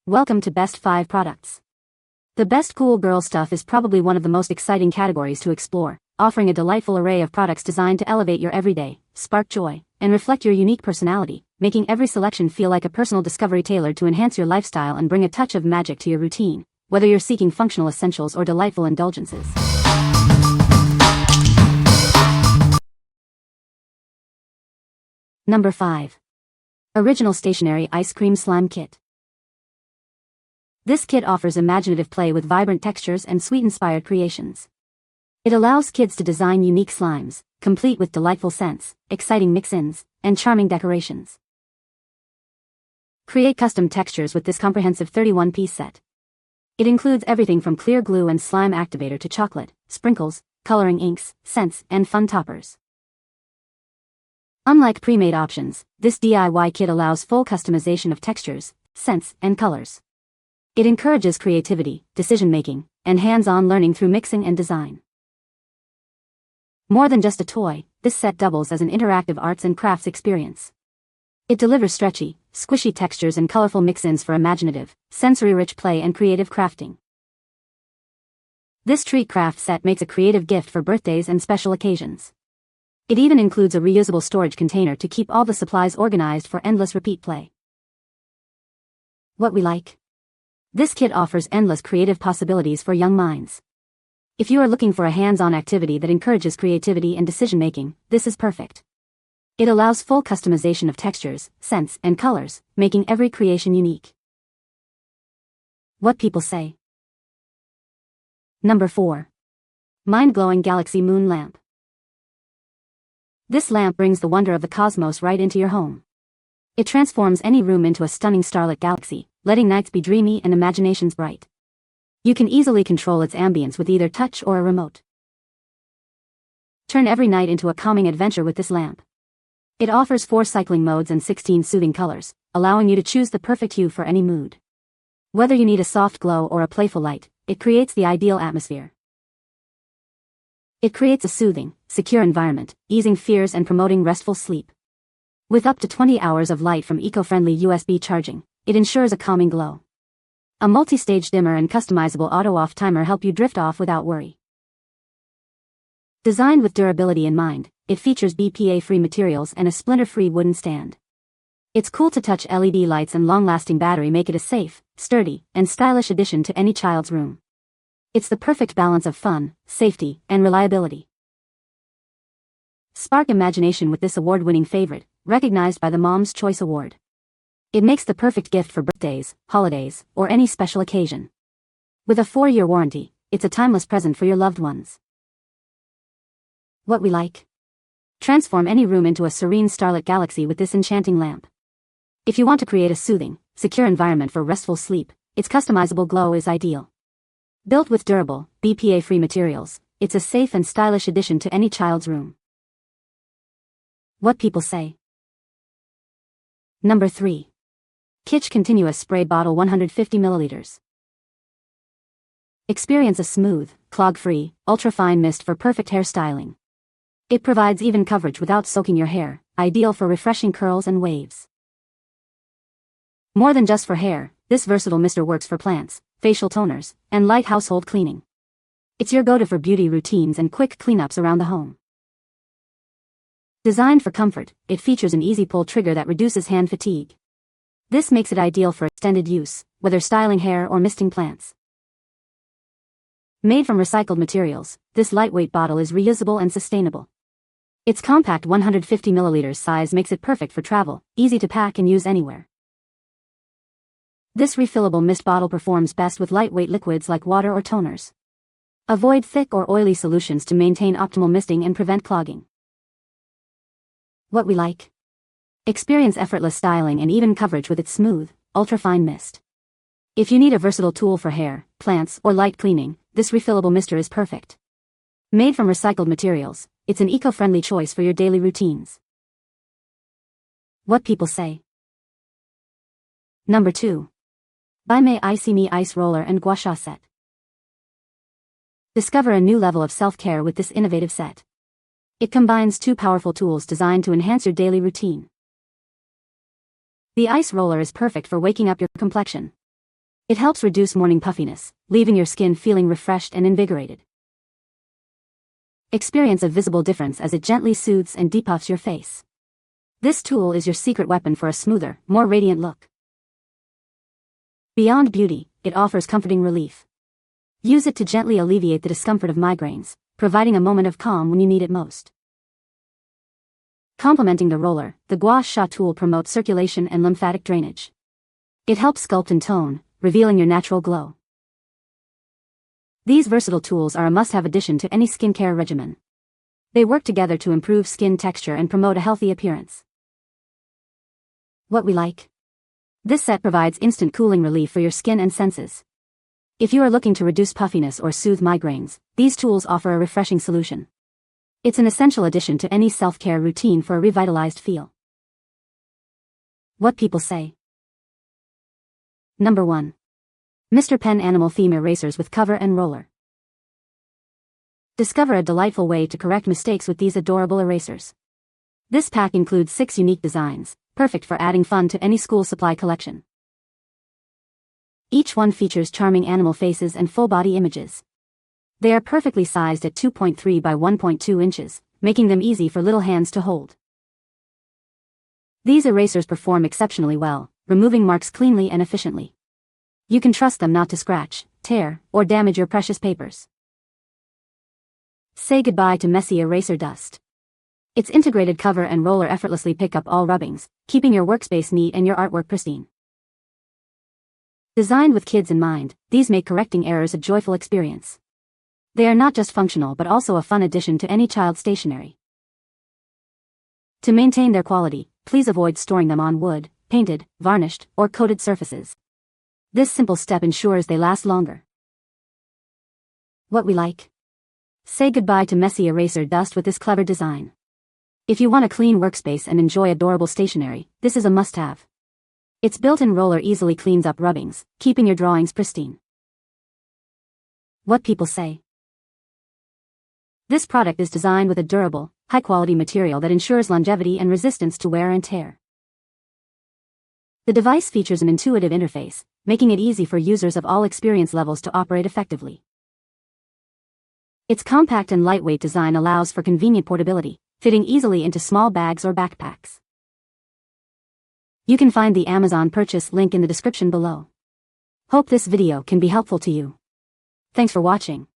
Welcome to Best 5 Products. The best cool girl stuff is probably one of the most exciting categories to explore, offering a delightful array of products designed to elevate your everyday, spark joy, and reflect your unique personality, making every selection feel like a personal discovery tailored to enhance your lifestyle and bring a touch of magic to your routine, whether you're seeking functional essentials or delightful indulgences. Number 5. Original Stationery Ice Cream Slime Kit. This kit offers imaginative play with vibrant textures and sweet-inspired creations. It allows kids to design unique slimes, complete with delightful scents, exciting mix-ins, and charming decorations. Create custom textures with this comprehensive 31-piece set. It includes everything from clear glue and slime activator to chocolate, sprinkles, coloring inks, scents, and fun toppers. Unlike pre-made options, this DIY kit allows full customization of textures, scents, and colors. It encourages creativity, decision-making, and hands-on learning through mixing and design. More than just a toy, this set doubles as an interactive arts and crafts experience. It delivers stretchy, squishy textures and colorful mix-ins for imaginative, sensory-rich play and creative crafting. This treat craft set makes a creative gift for birthdays and special occasions. It even includes a reusable storage container to keep all the supplies organized for endless repeat play. What we like. This kit offers endless creative possibilities for young minds. If you are looking for a hands-on activity that encourages creativity and decision-making, this is perfect. It allows full customization of textures, scents, and colors, making every creation unique. What people say. Number 4. Mind-glowing Galaxy Moon Lamp. This lamp brings the wonder of the cosmos right into your home. It transforms any room into a stunning starlit galaxy, letting nights be dreamy and imaginations bright. You can easily control its ambience with either touch or a remote. Turn every night into a calming adventure with this lamp. It offers 4 cycling modes and 16 soothing colors, allowing you to choose the perfect hue for any mood. Whether you need a soft glow or a playful light, it creates the ideal atmosphere. It creates a soothing, secure environment, easing fears and promoting restful sleep. With up to 20 hours of light from eco-friendly USB charging, it ensures a calming glow. A multi-stage dimmer and customizable auto-off timer help you drift off without worry. Designed with durability in mind, it features BPA-free materials and a splinter-free wooden stand. Its cool-to-touch LED lights and long-lasting battery make it a safe, sturdy, and stylish addition to any child's room. It's the perfect balance of fun, safety, and reliability. Spark imagination with this award-winning favorite, recognized by the Mom's Choice Award. It makes the perfect gift for birthdays, holidays, or any special occasion. With a 4-year warranty, it's a timeless present for your loved ones. What we like. Transform any room into a serene starlit galaxy with this enchanting lamp. If you want to create a soothing, secure environment for restful sleep, its customizable glow is ideal. Built with durable, BPA-free materials, it's a safe and stylish addition to any child's room. What people say. Number 3. Kitsch Continuous Spray Bottle 150 ml. Experience a smooth, clog-free, ultra-fine mist for perfect hair styling. It provides even coverage without soaking your hair, ideal for refreshing curls and waves. More than just for hair, this versatile mister works for plants, facial toners, and light household cleaning. It's your go-to for beauty routines and quick cleanups around the home. Designed for comfort, it features an easy pull trigger that reduces hand fatigue. This makes it ideal for extended use, whether styling hair or misting plants. Made from recycled materials, this lightweight bottle is reusable and sustainable. Its compact 150 ml size makes it perfect for travel, easy to pack and use anywhere. This refillable mist bottle performs best with lightweight liquids like water or toners. Avoid thick or oily solutions to maintain optimal misting and prevent clogging. What we like. Experience effortless styling and even coverage with its smooth, ultra-fine mist. If you need a versatile tool for hair, plants, or light cleaning, this refillable mister is perfect. Made from recycled materials, it's an eco-friendly choice for your daily routines. What people say. Number 2. BAIMEI IcyMe Ice Roller and Gua Sha Set. Discover a new level of self-care with this innovative set. It combines 2 powerful tools designed to enhance your daily routine. The ice roller is perfect for waking up your complexion. It helps reduce morning puffiness, leaving your skin feeling refreshed and invigorated. Experience a visible difference as it gently soothes and depuffs your face. This tool is your secret weapon for a smoother, more radiant look. Beyond beauty, it offers comforting relief. Use it to gently alleviate the discomfort of migraines, providing a moment of calm when you need it most. Complementing the roller, the gua sha tool promotes circulation and lymphatic drainage. It helps sculpt and tone, revealing your natural glow. These versatile tools are a must-have addition to any skincare regimen. They work together to improve skin texture and promote a healthy appearance. What we like. This set provides instant cooling relief for your skin and senses. If you are looking to reduce puffiness or soothe migraines, these tools offer a refreshing solution. It's an essential addition to any self-care routine for a revitalized feel. What people say. Number 1. Mr. Pen Animal Theme Erasers with Cover and Roller. Discover a delightful way to correct mistakes with these adorable erasers. This pack includes 6 unique designs, perfect for adding fun to any school supply collection. Each one features charming animal faces and full-body images. They are perfectly sized at 2.3 by 1.2 inches, making them easy for little hands to hold. These erasers perform exceptionally well, removing marks cleanly and efficiently. You can trust them not to scratch, tear, or damage your precious papers. Say goodbye to messy eraser dust. Its integrated cover and roller effortlessly pick up all rubbings, keeping your workspace neat and your artwork pristine. Designed with kids in mind, these make correcting errors a joyful experience. They are not just functional but also a fun addition to any child's stationery. To maintain their quality, please avoid storing them on wood, painted, varnished, or coated surfaces. This simple step ensures they last longer. What we like. Say goodbye to messy eraser dust with this clever design. If you want a clean workspace and enjoy adorable stationery, this is a must-have. Its built-in roller easily cleans up rubbings, keeping your drawings pristine. What people say. This product is designed with a durable, high-quality material that ensures longevity and resistance to wear and tear. The device features an intuitive interface, making it easy for users of all experience levels to operate effectively. Its compact and lightweight design allows for convenient portability, fitting easily into small bags or backpacks. You can find the Amazon purchase link in the description below. Hope this video can be helpful to you. Thanks for watching.